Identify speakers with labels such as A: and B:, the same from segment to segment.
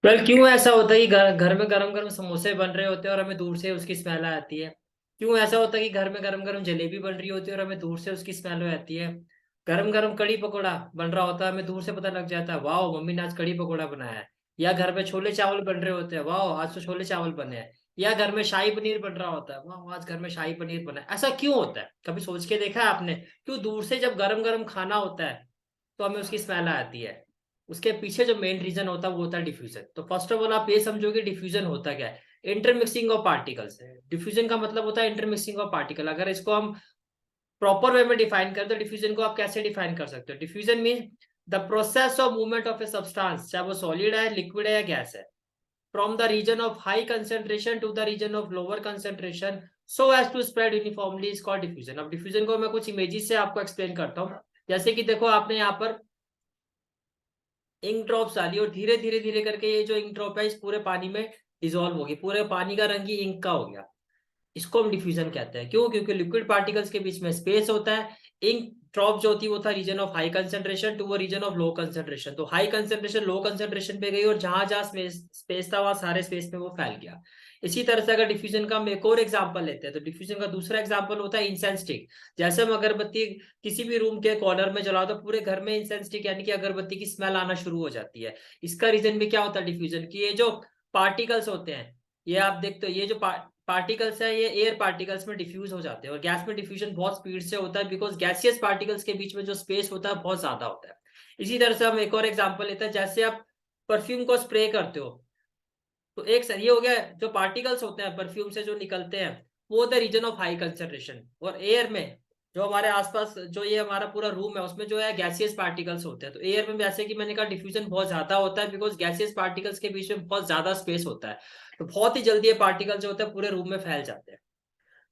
A: Well क्यों ऐसा होता है कि घर घर में गरम गरम समोसे बन रहे होते हैं और हमें दूर से उसकी स्मेल आती है। क्यों ऐसा होता है कि घर में गरम गरम जलेबी बन रही होती है और हमें दूर से उसकी स्मेल आती है। गरम गरम कड़ी पकौड़ा बन रहा होता है, हमें दूर से पता लग जाता है, वाह मम्मी ने आज कड़ी पकौड़ा बनाया है। या घर में छोले चावल बन रहे होते हैं, वाह आज तो छोले चावल बने हैं। या घर में शाही पनीर बन रहा होता है, वाह आज घर में शाही पनीर बना है। ऐसा क्यों होता है, कभी सोच के देखा है आपने? क्यों दूर से जब गरम गरम खाना होता है तो हमें उसकी स्मेल आती है? उसके पीछे जो मेन रीजन होता है वो होता है डिफ्यूजन। तो फर्स्ट ऑफ ऑल आप ये समझोगे डिफ्यूजन होता क्या है। इंटरमिक्सिंग ऑफ पार्टिकल्स है। डिफ्यूजन का मतलब होता है इंटरमिक्सिंग ऑफ पार्टिकल। अगर इसको हम प्रॉपर वे में डिफाइन करें तो डिफ्यूजन को आप कैसे डिफाइन कर सकते हो? Diffusion mean the process of movement of a substance, चाहे वो सॉलिड है, लिक्विड है या गैस है, from the region of high concentration to the region of lower concentration so as to spread uniformly is called diffusion. अब diffusion को मैं कुछ इमेजेस से आपको एक्सप्लेन करता हूँ। जैसे कि देखो, आपने यहाँ पर इंक ड्रॉप्स डाली और धीरे धीरे धीरे करके ये जो इंक ड्रॉप है इस पूरे पानी में डिजोल्व हो गई, पूरे पानी का रंग ही इंक का हो गया। इसको हम डिफ्यूजन कहते हैं। क्यों? क्योंकि लिक्विड पार्टिकल्स के बीच में स्पेस होता है। इंक ड्रॉप जो होती है वो था region of high concentration to वो रीजन ऑफ लो कंसेंट्रेशन। तो हाई कंसेंट्रेशन लो कंसेंट्रेशन पे गई और जहां जहां स्पेस था वहां सारे स्पेस में वो फैल गया। इसी तरह से अगर डिफ्यूजन का हम एक और एग्जांपल लेते हैं तो डिफ्यूजन का दूसरा एग्जांपल होता है इंसेंस स्टिक। जैसे हम अगरबत्ती किसी भी रूम के कॉर्नर में जलाओ तो पूरे घर में इंसेंस स्टिक यानी कि अगरबत्ती की स्मेल आना शुरू हो जाती है। इसका रीजन भी क्या होता है डिफ्यूजन की? ये जो पार्टिकल्स होते हैं, ये आप देखते हो, ये जो पार्टिकल्स है ये एयर पार्टिकल्स में डिफ्यूज हो जाते हैं। और गैस में डिफ्यूजन बहुत स्पीड से होता है बिकॉज गैसियस पार्टिकल्स के बीच में जो स्पेस होता है बहुत ज्यादा होता है। इसी तरह से हम एक और एग्जांपल लेते हैं। जैसे आप परफ्यूम को स्प्रे करते हो तो एक सर ये हो गया, जो पार्टिकल्स होते हैं परफ्यूम से जो निकलते हैं वो होता है रीजन ऑफ हाई कंसेंट्रेशन। और एयर में जो हमारे आसपास जो ये हमारा पूरा रूम है उसमें जो है गैसियस पार्टिकल्स होते हैं। तो एयर में जैसे कि मैंने कहा डिफ्यूजन बहुत ज्यादा होता है बिकॉज गैसियस पार्टिकल्स के बीच में बहुत ज्यादा स्पेस होता है। तो बहुत ही जल्दी ये पार्टिकल जो होते हैं पूरे रूम में फैल जाते हैं।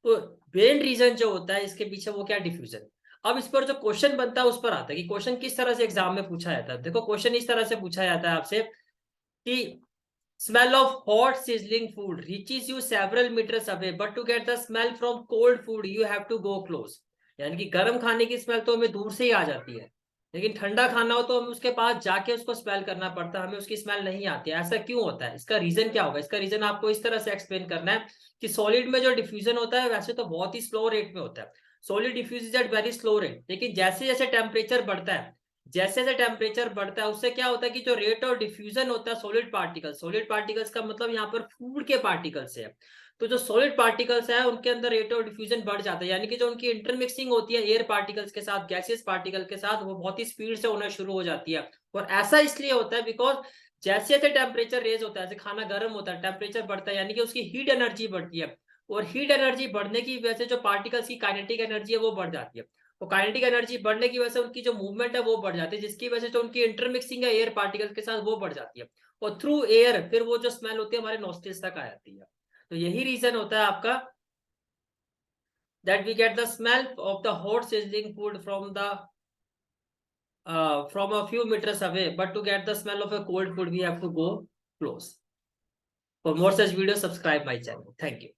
A: तो मेन रीजन जो होता है इसके पीछे वो क्या, डिफ्यूजन। अब इस पर जो क्वेश्चन बनता है उस पर आता है कि क्वेश्चन किस तरह से एग्जाम में पूछा जाता है। देखो क्वेश्चन इस तरह से पूछा जाता है आपसे कि smell of hot sizzling food reaches you several meters away but to get the smell from cold food you have to go close। यानी कि गर्म खाने की स्मेल तो हमें दूर से ही आ जाती है, लेकिन ठंडा खाना हो तो हमें उसके पास जाके उसको स्मेल करना पड़ता है, हमें उसकी स्मेल नहीं आती है। ऐसा क्यों होता है? इसका रीजन क्या होगा? इसका रीजन आपको इस तरह से एक्सप्लेन करना है कि सॉलिड में जो डिफ्यूजन होता है वैसे तो बहुत ही स्लो रेट में होता है। Solid diffuse at very slow rate, लेकिन जैसे जैसे टेम्परेचर बढ़ता है, जैसे जैसे टेम्परेचर बढ़ता है उससे क्या होता है कि जो रेट ऑफ डिफ्यूजन होता है सॉलिड पार्टिकल्स का मतलब यहाँ पर फूड के पार्टिकल्स है। तो जो सॉलिड पार्टिकल्स है उनके अंदर रेट ऑफ डिफ्यूजन बढ़ जाता है, यानी कि जो उनकी इंटरमिक्सिंग होती है एयर पार्टिकल्स के साथ गैसियस पार्टिकल के साथ वो बहुत ही स्पीड से होना शुरू हो जाती है। और ऐसा इसलिए होता है बिकॉज जैसे जैसे टेम्परेचर रेज होता है, जैसे खाना गर्म होता है टेम्परेचर बढ़ता है, यानी कि उसकी हीट एनर्जी बढ़ती है। और हीट एनर्जी बढ़ने की वजह से जो पार्टिकल्स की काइनेटिक एनर्जी है वो बढ़ जाती है। तो काइनेटिक एनर्जी बढ़ने की वजह से उनकी जो मूवमेंट है वो बढ़ जाती है, जिसकी वजह से जो उनकी इंटरमिक्सिंग है एयर पार्टिकल के साथ वो बढ़ जाती है। और थ्रू एयर फिर वो जो स्मेल होती है हमारे नॉस्ट्रिल्स तक आ जाती है। तो यही रीजन होता है आपका that we get the smell of the hot sizzling food from a few meters away, but to get the smell of a cold food we have to go close. For more such videos subscribe my channel. Thank you.